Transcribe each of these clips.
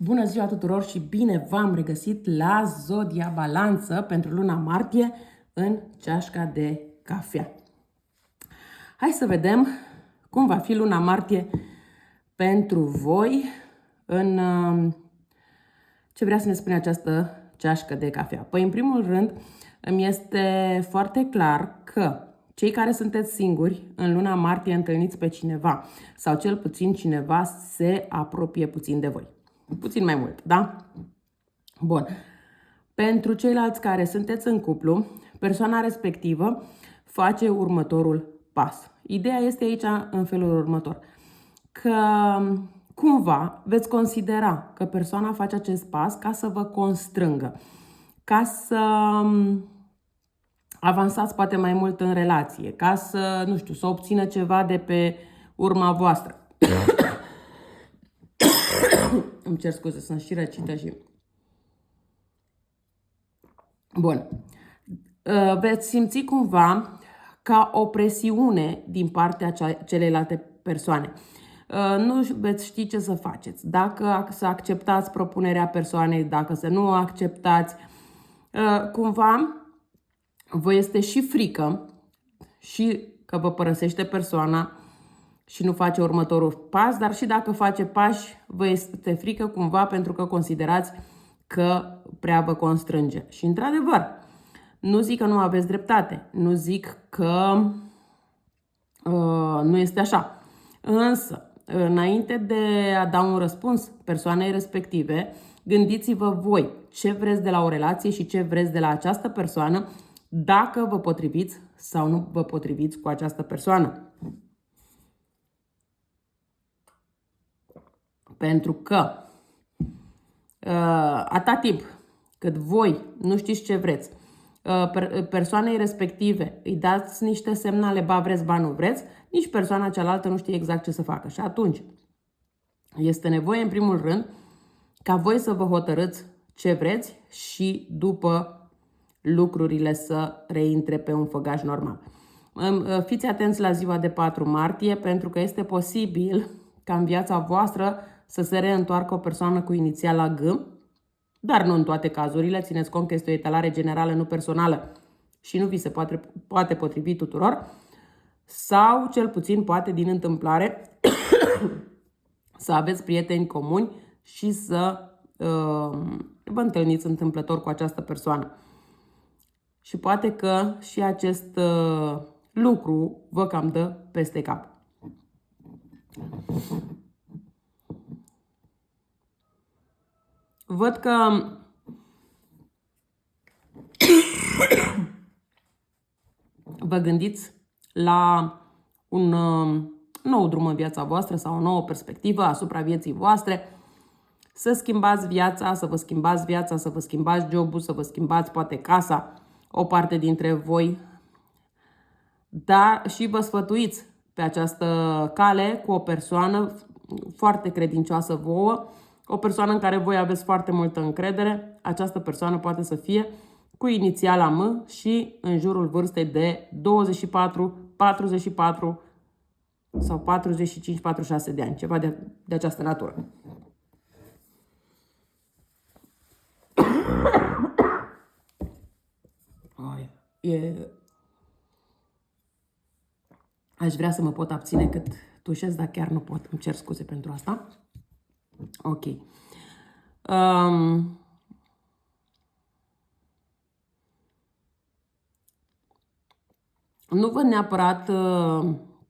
Bună ziua tuturor și bine v-am regăsit la Zodia Balanță pentru luna martie în ceașca de cafea. Hai să vedem cum va fi luna martie pentru voi în ce vrea să ne spune această ceașcă de cafea. Păi, în primul rând, îmi este foarte clar că cei care sunteți singuri în luna martie întâlniți pe cineva sau cel puțin cineva se apropie puțin de voi. Puțin mai mult, da? Bun. Pentru ceilalți care sunteți în cuplu, persoana respectivă face următorul pas. Ideea este aici în felul următor. Că cumva veți considera că persoana face acest pas ca să vă constrângă, ca să avansați poate mai mult în relație, ca să, nu știu, să obțină ceva de pe urma voastră. Îmi cer scuze, sunt și răcită și... Bun. Veți simți cumva ca o presiune din partea celelalte persoane. Nu veți ști ce să faceți. Dacă să acceptați propunerea persoanei, dacă să nu o acceptați, cumva vă este și frică și că vă părăsește persoana și nu face următorul pas, dar și dacă face pași, vă este frică cumva pentru că considerați că prea vă constrânge. Și într-adevăr, nu zic că nu aveți dreptate, nu zic că nu este așa. Însă, înainte de a da un răspuns persoanei respective, gândiți-vă voi ce vreți de la o relație și ce vreți de la această persoană, dacă vă potriviți sau nu vă potriviți cu această persoană. Pentru că atâta timp cât voi nu știți ce vreți, persoanei respective îi dați niște semnale, ba vreți, ba nu vreți, nici persoana cealaltă nu știe exact ce să facă. Și atunci este nevoie, în primul rând, ca voi să vă hotărâți ce vreți și după lucrurile să reintre pe un făgaș normal. Fiți atenți la ziua de 4 martie, pentru că este posibil ca în viața voastră să se reîntoarcă o persoană cu inițiala G, dar nu în toate cazurile. Țineți cont că este o etalare generală, nu personală și nu vi se poate potrivi tuturor. Sau, cel puțin, poate din întâmplare să aveți prieteni comuni și să vă întâlniți întâmplător cu această persoană. Și poate că și acest lucru vă cam dă peste cap. Văd că vă gândiți la un nou drum în viața voastră sau o nouă perspectivă asupra vieții voastre, să schimbați viața, să vă schimbați viața, să vă schimbați jobul, să vă schimbați poate casa, o parte dintre voi, dar și vă sfătuiți pe această cale cu o persoană foarte credincioasă vouă, o persoană în care voi aveți foarte multă încredere. Această persoană poate să fie cu inițiala M și în jurul vârstei de 24, 44 sau 45-46 de ani, ceva de această natură. Aș vrea să mă pot abține cât tușesc, dar chiar nu pot. Îmi cer scuze pentru asta. Ok. Nu văd neapărat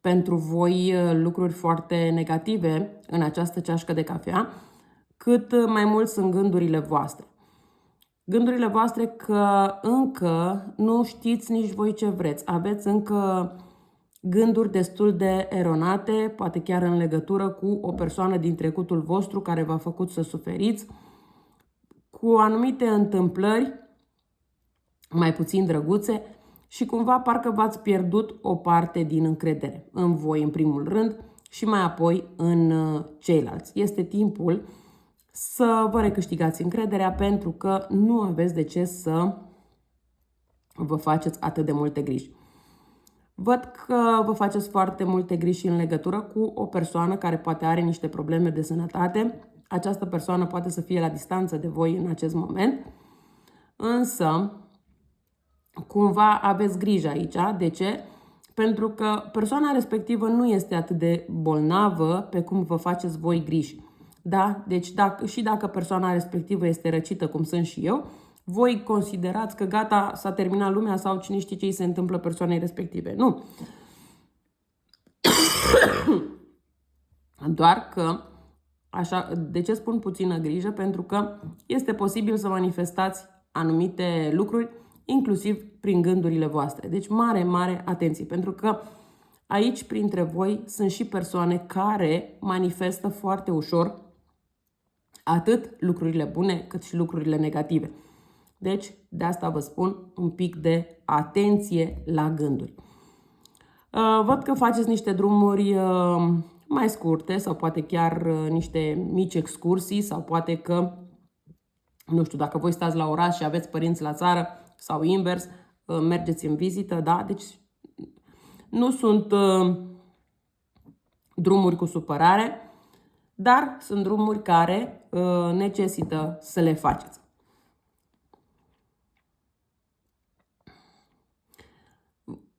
pentru voi lucruri foarte negative în această ceașcă de cafea, cât mai mult sunt gândurile voastre. Gândurile voastre că încă nu știți nici voi ce vreți. Aveți încă gânduri destul de eronate, poate chiar în legătură cu o persoană din trecutul vostru care v-a făcut să suferiți, cu anumite întâmplări mai puțin drăguțe și cumva parcă v-ați pierdut o parte din încredere în voi în primul rând și mai apoi în ceilalți. Este timpul să vă recâștigați încrederea pentru că nu aveți de ce să vă faceți atât de multe griji. Văd că vă faceți foarte multe griji în legătură cu o persoană care poate are niște probleme de sănătate, această persoană poate să fie la distanță de voi în acest moment, însă cumva aveți grijă aici. De ce? Pentru că persoana respectivă nu este atât de bolnavă pe cum vă faceți voi griji. Da? Deci dacă persoana respectivă este răcită, cum sunt și eu, voi considerați că gata, s-a terminat lumea sau cine știe ce îi se întâmplă persoanei respective. Nu. Doar că, așa, de ce spun puțină grijă? Pentru că este posibil să manifestați anumite lucruri, inclusiv prin gândurile voastre. Deci mare, mare atenție, pentru că aici printre voi sunt și persoane care manifestă foarte ușor atât lucrurile bune cât și lucrurile negative. Deci de asta vă spun un pic de atenție la gânduri. Văd că faceți niște drumuri mai scurte sau poate chiar niște mici excursii sau poate că, nu știu, dacă voi stați la oraș și aveți părinți la țară sau invers, mergeți în vizită, da? Deci nu sunt drumuri cu supărare, dar sunt drumuri care necesită să le faceți.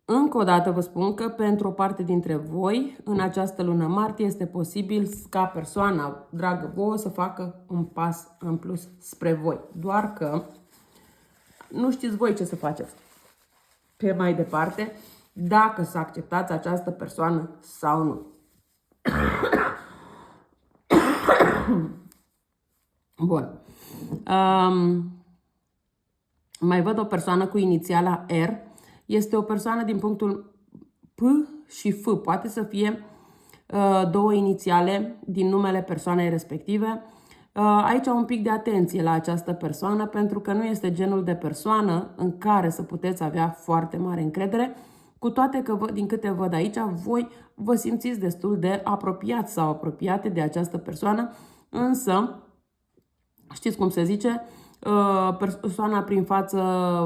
Încă o dată vă spun că pentru o parte dintre voi, în această lună martie, este posibil ca persoana dragă vouă să facă un pas în plus spre voi. Doar că nu știți voi ce să faceți pe mai departe, dacă să acceptați această persoană sau nu. Bun. Mai văd o persoană cu inițiala R. Este o persoană din punctul P și F. Poate să fie două inițiale din numele persoanei respective. Aici un pic de atenție la această persoană, pentru că nu este genul de persoană în care să puteți avea foarte mare încredere, cu toate că, din câte văd aici, voi vă simțiți destul de apropiați sau apropiate de această persoană, însă, știți cum se zice, persoana prin față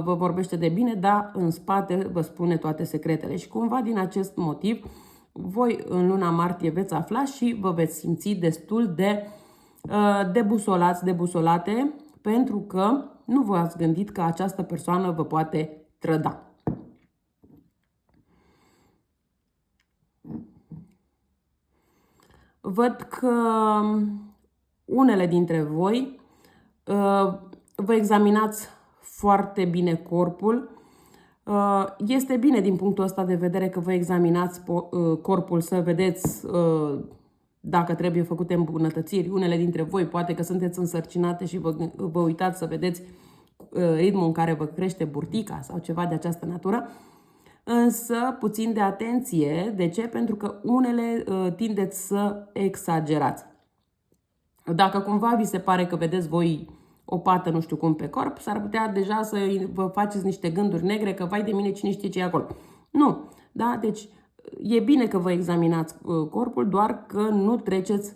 vă vorbește de bine, dar în spate vă spune toate secretele și cumva din acest motiv voi în luna martie veți afla și vă veți simți destul de debusolați, debusolate, pentru că nu v-ați gândit că această persoană vă poate trăda. Văd că unele dintre voi vă examinați foarte bine corpul. Este bine din punctul ăsta de vedere că vă examinați corpul să vedeți dacă trebuie făcute îmbunătățiri. Unele dintre voi poate că sunteți însărcinate și vă uitați să vedeți ritmul în care vă crește burtica sau ceva de această natură. Însă puțin de atenție. De ce? Pentru că unele tindeți să exagerați. Dacă cumva vi se pare că vedeți voi o pată nu știu cum pe corp, s-ar putea deja să vă faceți niște gânduri negre că vai de mine cine știe ce e acolo. Nu, da? Deci e bine că vă examinați corpul, doar că nu treceți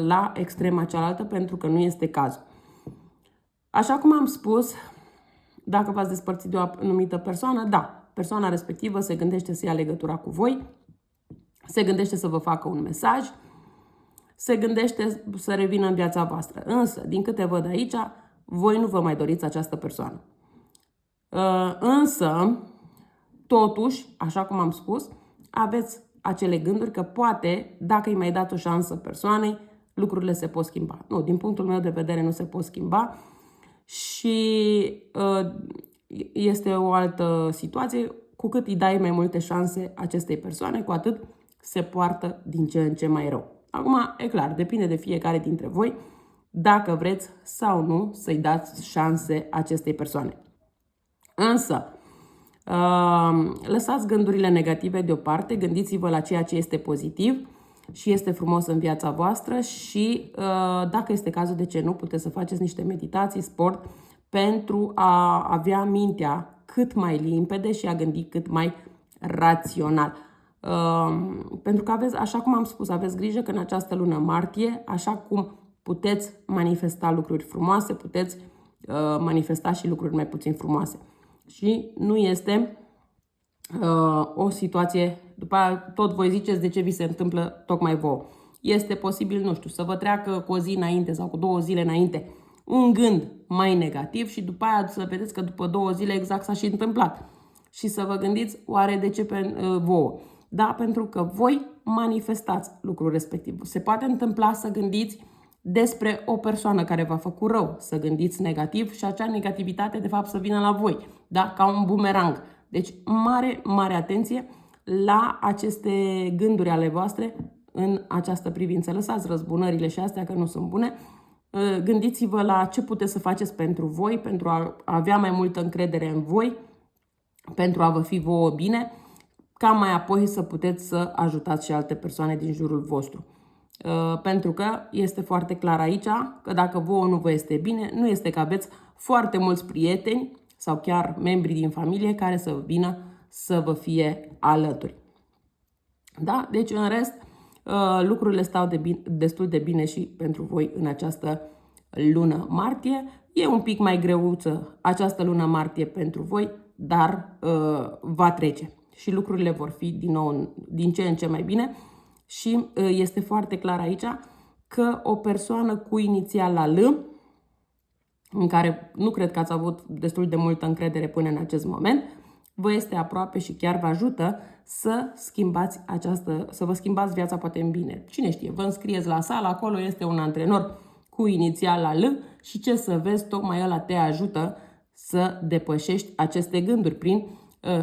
la extrema cealaltă pentru că nu este cazul. Așa cum am spus, dacă v-ați despărțit de o anumită persoană, da, persoana respectivă se gândește să ia legătura cu voi, se gândește să vă facă un mesaj, se gândește să revină în viața voastră. Însă, din câte văd aici, voi nu vă mai doriți această persoană. Însă, totuși, așa cum am spus, aveți acele gânduri că poate, dacă îi mai dați o șansă persoanei, lucrurile se pot schimba. Nu, din punctul meu de vedere nu se pot schimba și este o altă situație. Cu cât îi dai mai multe șanse acestei persoane, cu atât se poartă din ce în ce mai rău. Acum, e clar, depinde de fiecare dintre voi dacă vreți sau nu să-i dați șanse acestei persoane. Însă, lăsați gândurile negative deoparte, gândiți-vă la ceea ce este pozitiv și este frumos în viața voastră și, dacă este cazul, de ce nu, puteți să faceți niște meditații, sport, pentru a avea mintea cât mai limpede și a gândi cât mai rațional. Pentru că aveți, așa cum am spus, aveți grijă că în această lună martie, așa cum puteți manifesta lucruri frumoase, puteți manifesta și lucruri mai puțin frumoase. Și nu este o situație, după aia tot voi ziceți de ce vi se întâmplă tocmai vouă. Este posibil, nu știu, să vă treacă cu o zi înainte sau cu 2 zile înainte un gând mai negativ și după aia să vedeți că după 2 zile exact s-a și întâmplat. Și să vă gândiți, oare de ce vouă? Da, pentru că voi manifestați lucrul respectiv. Se poate întâmpla să gândiți despre o persoană care v-a făcut rău, să gândiți negativ și acea negativitate de fapt să vină la voi, da? Ca un bumerang. Deci mare, mare atenție la aceste gânduri ale voastre în această privință. Lăsați răzbunările și astea că nu sunt bune. Gândiți-vă la ce puteți să faceți pentru voi, pentru a avea mai multă încredere în voi, pentru a vă fi vouă bine, ca mai apoi să puteți să ajutați și alte persoane din jurul vostru. Pentru că este foarte clar aici că dacă vouă nu vă este bine, nu este că aveți foarte mulți prieteni sau chiar membri din familie care să vină să vă fie alături. Da? Deci, în rest, lucrurile stau destul de bine și pentru voi în această lună martie. E un pic mai greuță această lună martie pentru voi, dar va trece și lucrurile vor fi din nou din ce în ce mai bine. Și este foarte clar aici că o persoană cu inițiala L, în care nu cred că ați avut destul de multă încredere până în acest moment, vă este aproape și chiar vă ajută să vă schimbați viața poate în bine. Cine știe, vă înscrieți la sală, acolo este un antrenor cu inițiala L și ce să vezi, tocmai ăla te ajută să depășești aceste gânduri prin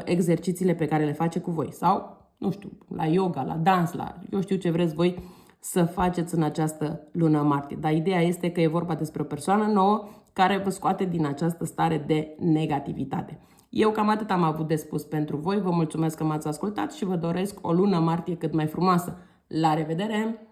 exercițiile pe care le face cu voi. Sau, nu știu, la yoga, la dans, la eu știu ce vreți voi să faceți în această lună martie. Dar ideea este că e vorba despre o persoană nouă care vă scoate din această stare de negativitate. Eu cam atât am avut de spus pentru voi. Vă mulțumesc că m-ați ascultat și vă doresc o lună martie cât mai frumoasă. La revedere!